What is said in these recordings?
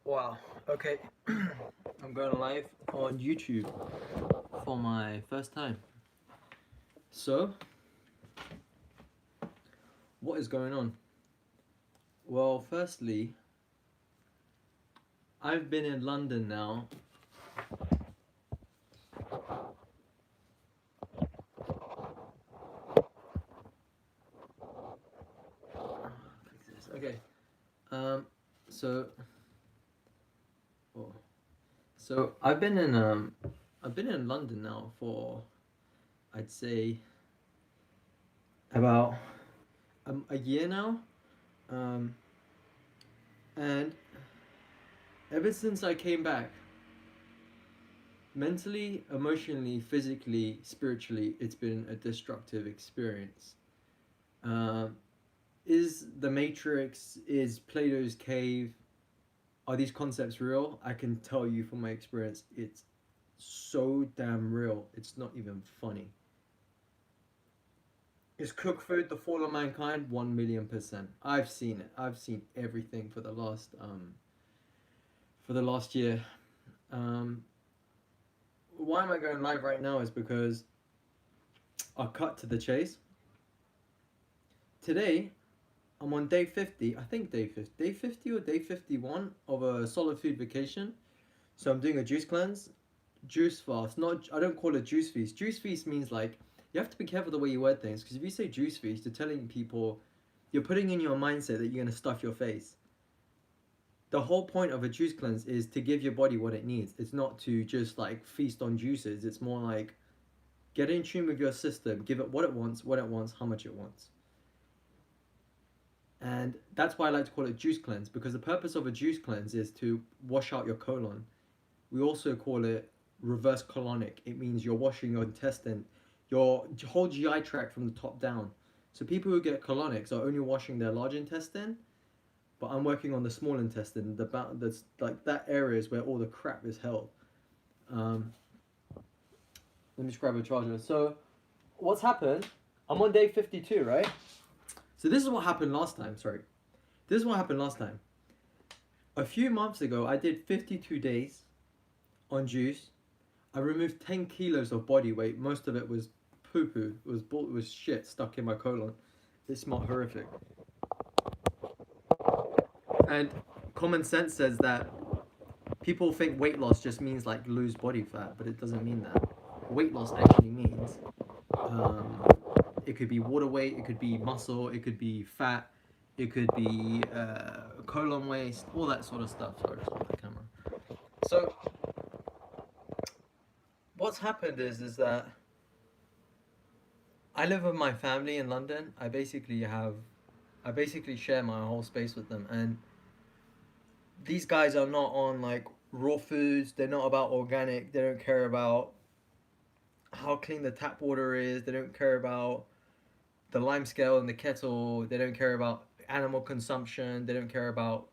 Wow, okay. I'm going live on YouTube for my first time. So, what is going on? Well, firstly, I've been in London now. Okay. Um, so, oh, so I've been in London now for, I'd say, about a year now. Um, and ever since I came back, mentally, emotionally, physically, spiritually, it's been a destructive experience. Um, is the Matrix, is Plato's cave, are these concepts real? I can tell you from my experience, it's so damn real. It's not even funny. Is cook food the fall of mankind? 1,000,000%. I've seen it. I've seen everything for the last year. Um, why am I going live right now? Is because I'll cut to the chase. Today, I'm on day 50, I think day 50 or day 51 of a solid food vacation. So I'm doing a juice cleanse, juice fast. Not, I don't call it juice feast. Juice feast means like, you have to be careful the way you word things, because if you say juice feast, you're telling people, you're putting in your mindset that you're going to stuff your face. The whole point of a juice cleanse is to give your body what it needs. It's not to just like feast on juices. It's more like get in tune with your system, give it what it wants, how much it wants. And that's why I like to call it juice cleanse, because the purpose of a juice cleanse is to wash out your colon. We also call it reverse colonic. It means you're washing your intestine, your whole GI tract from the top down. So people who get colonics are only washing their large intestine, but I'm working on the small intestine. That's like that area is where all the crap is held. Um, Let me just grab a charger. So what's happened? I'm on day 52, right? So this is what happened last time. Sorry, this is what happened last time. A few months ago, I did 52 days on juice. I removed 10 kilos of body weight. Most of it was poo poo. It was shit stuck in my colon. It smelled horrific. And common sense says that people think weight loss just means like lose body fat, but it doesn't mean that. Weight loss actually means um, it could be water weight, it could be muscle, it could be fat, it could be colon waste, all that sort of stuff. Sorry, just off the camera. So what's happened is that I live with my family in London. I basically share my whole space with them, and these guys are not on like raw foods. They're not about organic. They don't care about how clean the tap water is. They don't care about the lime scale in the kettle. They don't care about animal consumption. They don't care about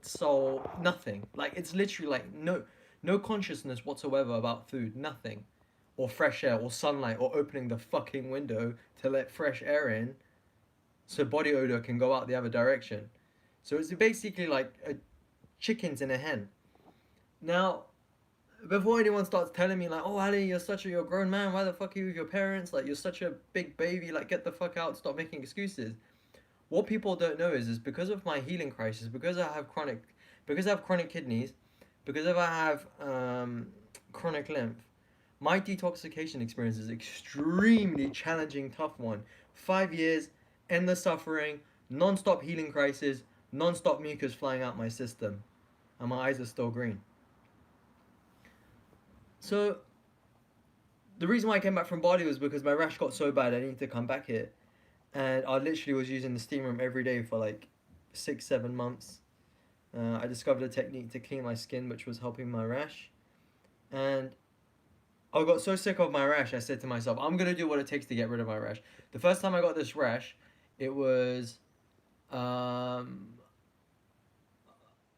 soul. Nothing. Like it's literally like no consciousness whatsoever about food. Nothing. Or fresh air or sunlight or opening the fucking window to let fresh air in so body odor can go out the other direction. So it's basically like chickens in a hen. Now, before anyone starts telling me like, "Oh, Ali, you're a grown man. Why the fuck are you with your parents? Like, you're such a big baby. Like, get the fuck out. Stop making excuses." What people don't know is because of my healing crisis, because I have chronic kidneys, because if I have chronic lymph, my detoxification experience is extremely challenging, tough one. 5 years, endless suffering, non-stop healing crisis, non-stop mucus flying out my system, and my eyes are still green. So the reason why I came back from Bali was because my rash got so bad I needed to come back here, and I literally was using the steam room every day for like 6 7 months. I discovered a technique to clean my skin, which was helping my rash, and I got so sick of my rash, I said to myself, I'm gonna do what it takes to get rid of my rash. The first time I got this rash, it was um,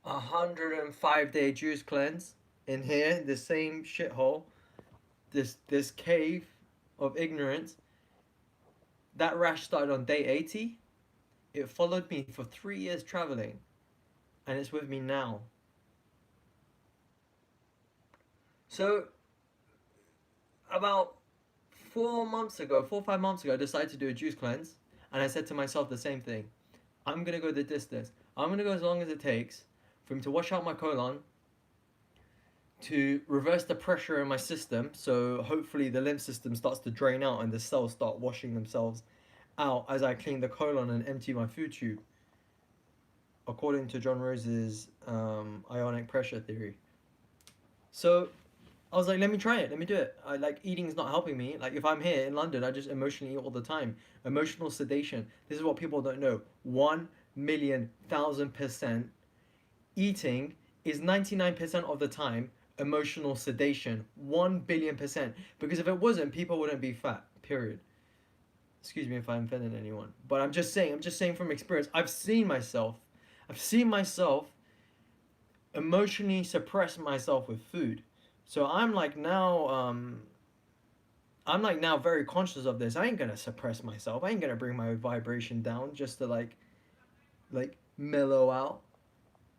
105-day juice cleanse in here, the same shithole, this cave of ignorance. That rash started on day 80. It followed me for 3 years traveling, and it's with me now. So about 4 months ago, 4 or 5 months ago, I decided to do a juice cleanse, and I said to myself the same thing. I'm gonna go the distance. I'm gonna go as long as it takes for him to wash out my colon, to reverse the pressure in my system, so hopefully the lymph system starts to drain out and the cells start washing themselves out as I clean the colon and empty my food tube, according to John Rose's ionic pressure theory. So I was like, let me try it. Let me do it. I like eating's not helping me. Like if I'm here in London, I just emotionally eat all the time. Emotional sedation. This is what people don't know. 1,000,000% eating is 99% of the time emotional sedation. 1,000,000,000%. Because if it wasn't, people wouldn't be fat. Period. Excuse me if I offended anyone. But I'm just saying. I'm just saying from experience. I've seen myself. I've seen myself emotionally suppress myself with food. So I'm like now very conscious of this. I ain't gonna suppress myself. I ain't gonna bring my vibration down just to like mellow out.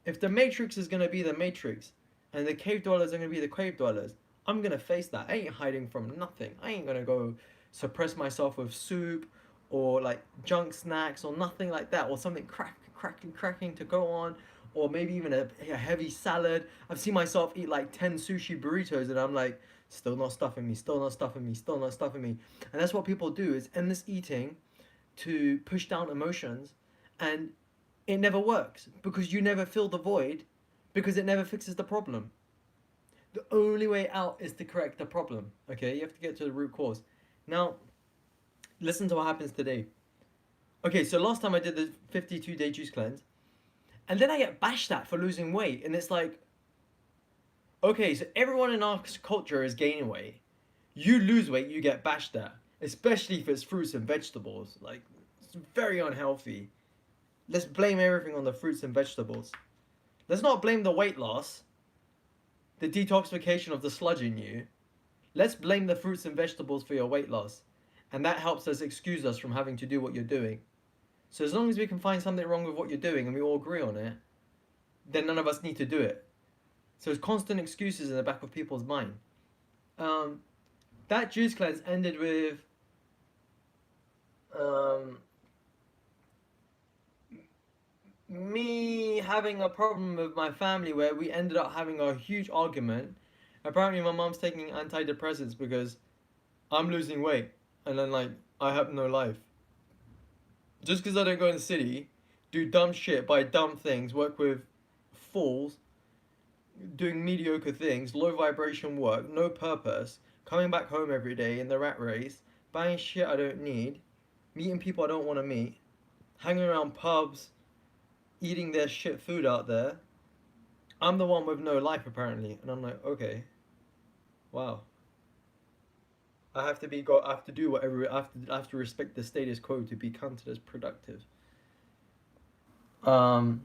If the matrix is gonna be the matrix and the cave dwellers are gonna be the cave dwellers, I'm gonna face that. I ain't hiding from nothing. I ain't gonna go suppress myself with soup or like junk snacks or nothing like that, or something cracking to go on, or maybe even a heavy salad. I've seen myself eat like 10 sushi burritos and I'm like, still not stuffing me, still not stuffing me, still not stuffing me. And that's what people do, is endless eating to push down emotions, and it never works because you never fill the void, because it never fixes the problem. The only way out is to correct the problem. Okay, you have to get to the root cause. Now, listen to what happens today. Okay, so last time I did the 52-day juice cleanse, and then I get bashed at for losing weight, and it's like, okay, so everyone in our culture is gaining weight. You lose weight, you get bashed at, especially if it's fruits and vegetables. Like, it's very unhealthy. Let's blame everything on the fruits and vegetables. Let's not blame the weight loss, the detoxification of the sludge in you. Let's blame the fruits and vegetables for your weight loss. And that helps us excuse us from having to do what you're doing. So as long as we can find something wrong with what you're doing and we all agree on it, then none of us need to do it. So it's constant excuses in the back of people's mind. That juice cleanse ended with um, me having a problem with my family where we ended up having a huge argument. Apparently, my mom's taking antidepressants because I'm losing weight, and then like I have no life. Just because I don't go in the city, do dumb shit, buy dumb things, work with fools, doing mediocre things, low vibration work, no purpose, coming back home every day in the rat race, buying shit I don't need, meeting people I don't want to meet, hanging around pubs, eating their shit food out there. I'm the one with no life apparently, and I'm like, okay, wow. I have to do whatever. I have to respect the status quo to be counted as productive. Um,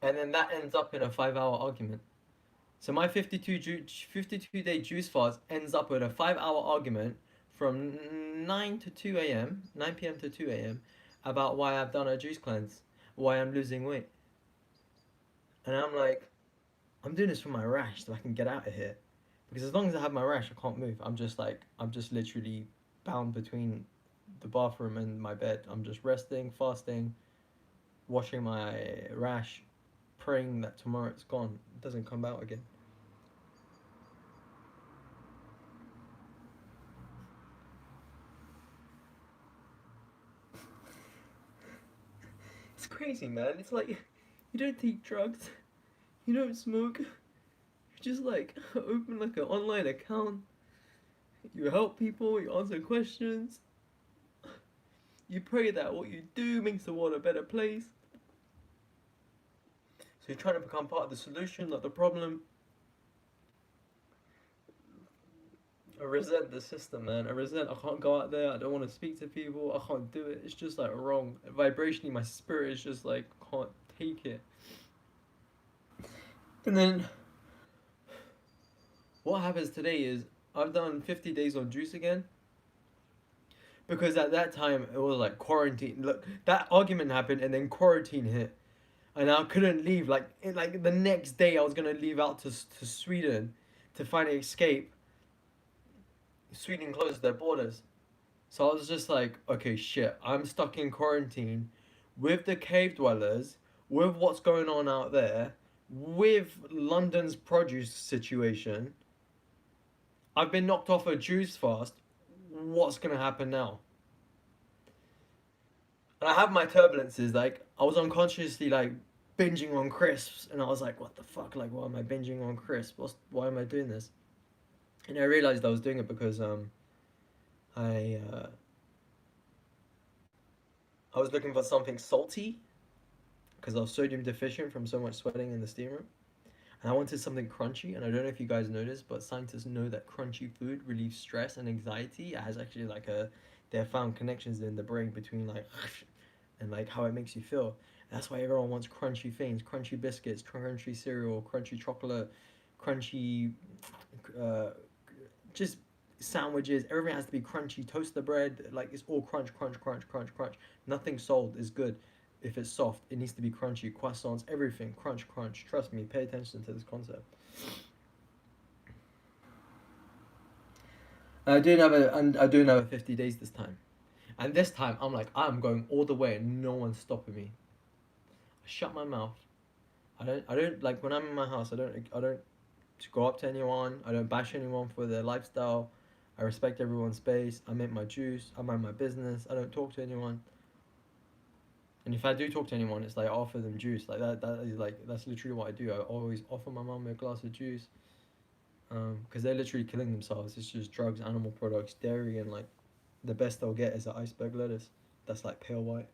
and then that ends up in a 5 hour argument. So my 52-day juice fast ends up with a 5 hour argument from 9 to 2 a.m., 9 p.m. to 2 a.m. about why I've done a juice cleanse, why I'm losing weight. And I'm like, I'm doing this for my rash so I can get out of here. Because as long as I have my rash, I can't move. I'm just literally bound between the bathroom and my bed. I'm just resting, fasting, washing my rash, praying that tomorrow it's gone. It doesn't come out again. It's crazy, man. It's like you don't take drugs, you don't smoke. You just like open like an online account. You help people. You answer questions. You pray that what you do makes the world a better place. So you're trying to become part of the solution, not the problem. I resent the system, man. I resent. I can't go out there. I don't want to speak to people. I can't do it. It's just like wrong. Vibrationally, my spirit is just like can't take it. And then what happens today is I've done 50 days on juice again, because at that time it was like quarantine. Look, that argument happened and then quarantine hit. and I couldn't leave. Like the next day, I was gonna leave out to Sweden to finally escape. Sweden closed their borders, so I was just like, okay, shit, I'm stuck in quarantine with the cave dwellers, with what's going on out there, with London's produce situation. I've been knocked off a juice fast. What's gonna happen now? And I have my turbulences. Like I was unconsciously like binging on crisps, and I was like, what the fuck? Like, why am I binging on crisps? Why am I doing this? And I realized I was doing it because I uh, I was looking for something salty because I was sodium deficient from so much sweating in the steam room. And I wanted something crunchy, and I don't know if you guys noticed, but scientists know that crunchy food relieves stress and anxiety. It has actually like a, they found connections in the brain between like and like how it makes you feel. And that's why everyone wants crunchy things, crunchy biscuits, crunchy cereal, crunchy chocolate, crunchy, uh, just sandwiches. Everything has to be crunchy. Toast the bread, like it's all crunch, crunch, crunch, crunch, crunch. Nothing sold is good. If it's soft, it needs to be crunchy. Croissants, everything, crunch, crunch. Trust me, pay attention to this concept. I do have a 50 days this time, and this time I'm like I'm going all the way, and no one's stopping me. I shut my mouth. I don't like when I'm in my house. I don't go up to anyone. I don't bash anyone for their lifestyle. I respect everyone's space. I make my juice. I mind my business. I don't talk to anyone. And if I do talk to anyone, it's like I offer them juice. Like that is like that's literally what I do. I always offer my mum a glass of juice. Because they're literally killing themselves. It's just drugs, animal products, dairy, and like the best they'll get is an iceberg lettuce. That's like pale white.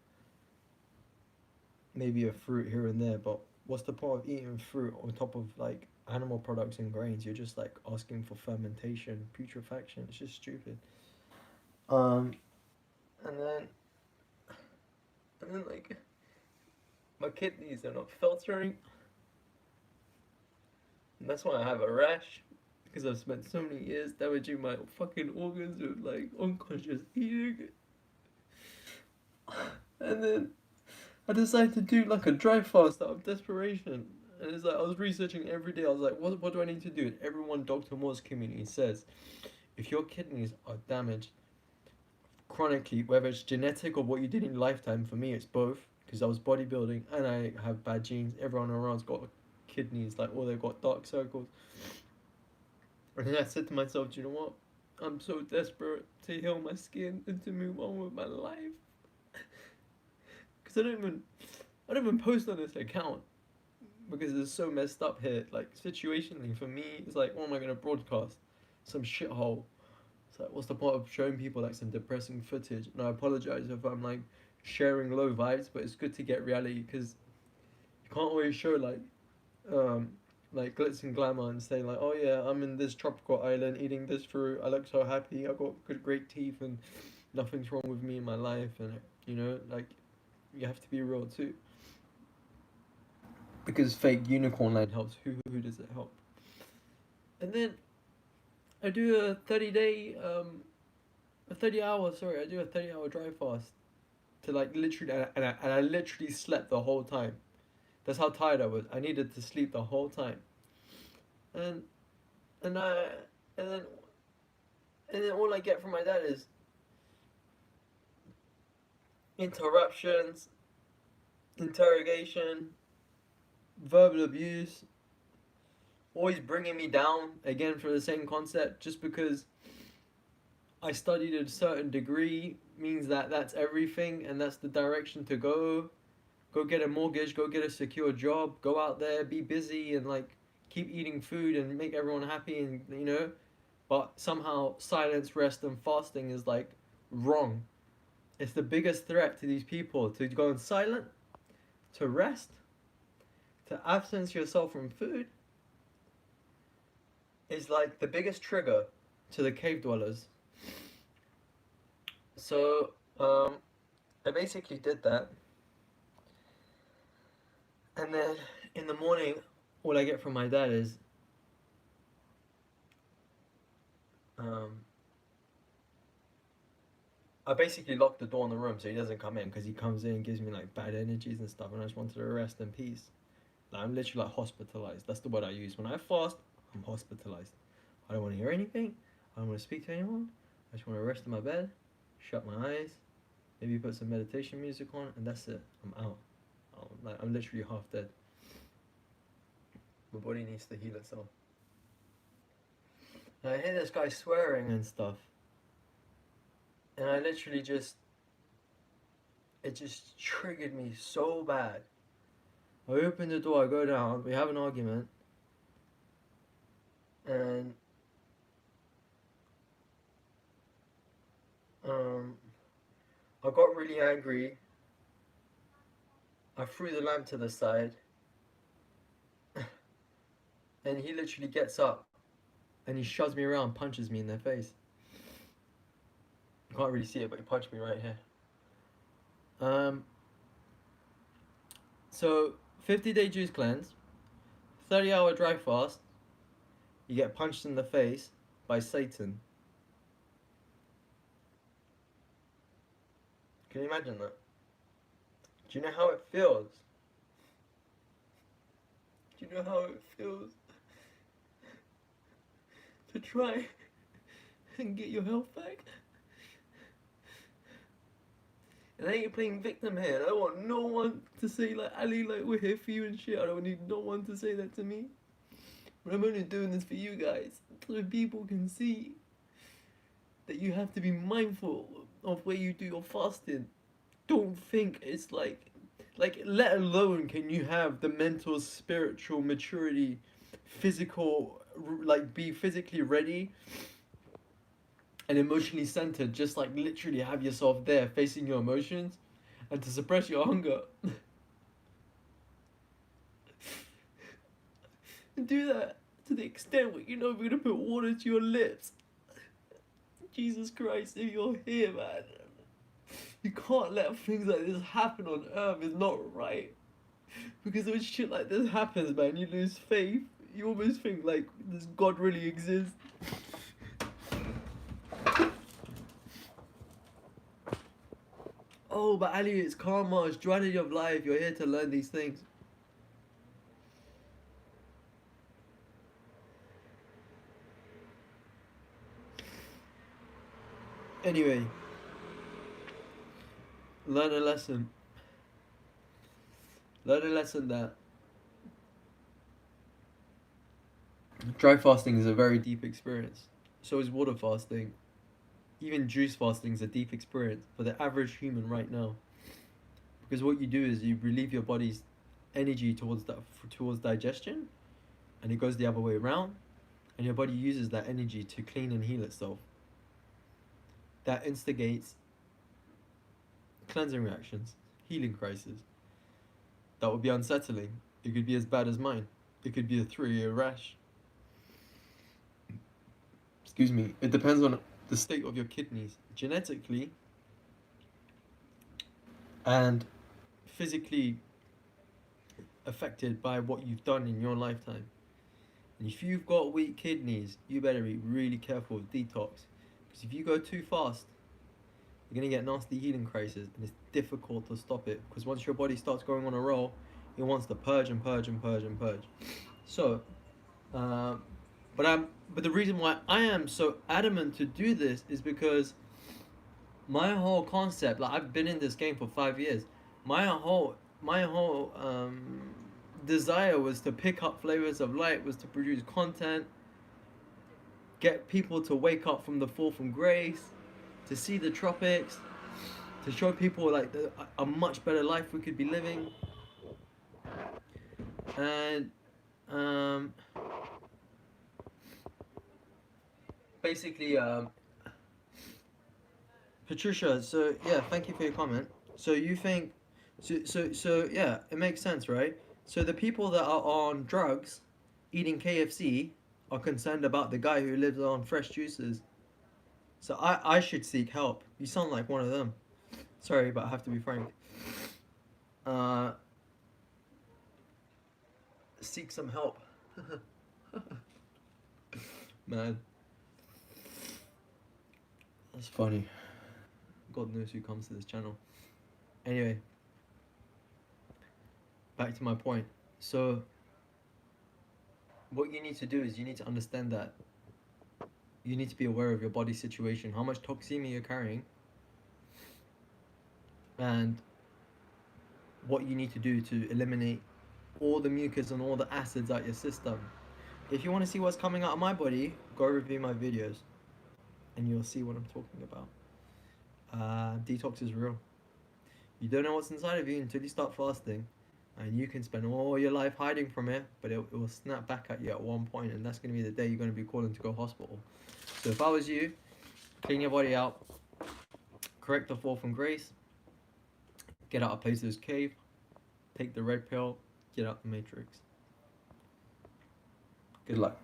Maybe a fruit here and there, but what's the point of eating fruit on top of like animal products and grains? You're just like asking for fermentation, putrefaction. It's just stupid. Um, and then like my kidneys are not filtering, and that's why I have a rash. Because I've spent so many years damaging my fucking organs with like unconscious eating, and then I decided to do like a dry fast out of desperation. And it's like I was researching every day. I was like, what do I need to do? And everyone Dr. Moore's community says if your kidneys are damaged chronically, whether it's genetic or what you did in your lifetime, for me it's both because I was bodybuilding and I have bad genes. Everyone around's got kidneys, like all they've got dark circles. And then I said to myself, do you know what? I'm so desperate to heal my skin and to move on with my life. Because I don't even post on this account because it's so messed up here. Like situationally, for me, it's like, what am I gonna broadcast? Some shithole. It's like, what's the point of showing people like some depressing footage? And I apologize if I'm like sharing low vibes, but it's good to get reality because you can't always show um like glitz and glamour and say like, oh yeah, I'm in this tropical island eating this fruit. I look so happy. I got good, great teeth, and nothing's wrong with me in my life. And like you have to be real too. Because fake unicorn land helps. Who does it help? And then I do a 30 day a 30 hour sorry I do a 30 hour dry fast to like literally and I literally slept the whole time. That's how tired I was. I needed to sleep the whole time. And and I and then all I get from my dad is interruptions, interrogation, verbal abuse, always bringing me down again for the same concept. Just because I studied at a certain degree means that that's everything and that's the direction to go. Go get a mortgage, go get a secure job, go out there, be busy, and like keep eating food and make everyone happy, and but somehow silence, rest, and fasting is like wrong. It's the biggest threat to these people to go silent, to rest, to absence yourself from food is like the biggest trigger to the cave dwellers. So I basically did that, and then in the morning, all I get from my dad is um, I basically locked the door in the room so he doesn't come in because he comes in and gives me like bad energies and stuff, and I just wanted to rest in peace. Like, I'm literally like hospitalized. That's the word I use when I fast. I'm hospitalized. I don't want to hear anything. I don't want to speak to anyone. I just want to rest in my bed, shut my eyes, maybe put some meditation music on, and that's it. I'm out. I'm literally half dead. My body needs to heal itself. And I hear this guy swearing and stuff, and I literally just, it just triggered me so bad. I open the door, I go down, we have an argument, and um, I got really angry. I threw the lamp to the side, and he literally gets up and he shoves me around, punches me in the face. You can't really see it, but he punched me right here. So 50-day juice cleanse, 30-hour dry fast. You get punched in the face by Satan. Can you imagine that? Do you know how it feels? Do you know how it feels to try and get your health back? And I ain't playing victim here. I don't want no one to say like, Ali, like, we're here for you and shit. I don't need no one to say that to me. But I'm only doing this for you guys, so people can see that you have to be mindful of where you do your fasting. Don't think it's like, let alone can you have the mental, spiritual maturity, physical, like be physically ready and emotionally centered, just like literally have yourself there facing your emotions and to suppress your hunger. And do that to the extent where you know we're gonna put water to your lips. Jesus Christ, if you're here, man, you can't let things like this happen on earth. It's not right. Because when shit like this happens, man, you lose faith. You almost think like, does God really exist? Oh, but Ali, it's karma, it's duality of life. You're here to learn these things. Anyway, learn a lesson. Learn a lesson that dry fasting is a very deep experience. So is water fasting. Even juice fasting is a deep experience for the average human right now. Because what you do is you relieve your body's energy towards digestion, and it goes the other way around, and your body uses that energy to clean and heal itself. That instigates cleansing reactions, healing crises. That would be unsettling. It could be as bad as mine. It could be a 3-year rash. Excuse me. It depends on the state of your kidneys genetically and physically affected by what you've done in your lifetime. And if you've got weak kidneys, you better be really careful with detox. Because if you go too fast, you're going to get nasty healing crises, and it's difficult to stop it. Because once your body starts going on a roll, it wants to purge and purge and purge and purge. So, but the reason why I am so adamant to do this is because my whole concept, like I've been in this game for 5 years, my whole desire was to pick up flavors of light, was to produce content, get people to wake up from the fall from grace, to see the tropics, to show people like a much better life we could be living. And basically, Patricia, so yeah, thank you for your comment. So you think, so yeah, it makes sense, right? So the people that are on drugs, eating KFC, are concerned about the guy who lives on fresh juices. So I should seek help. You sound like one of them. Sorry, but I have to be frank. Uh, Seek some help. Man, that's funny. God knows who comes to this channel. Anyway, back to my point. So, what you need to do is you need to understand that you need to be aware of your body situation, how much toxemia you're carrying, and what you need to do to eliminate all the mucus and all the acids out your system. If you want to see what's coming out of my body, go review my videos and you'll see what I'm talking about. Detox is real. You don't know what's inside of you until you start fasting, and you can spend all your life hiding from it, but it will snap back at you at one point, and that's going to be the day you're going to be calling to go hospital. So if I was you, clean your body out, correct the fall from grace, get out of Plato's cave, take the red pill, get out the matrix. Good luck.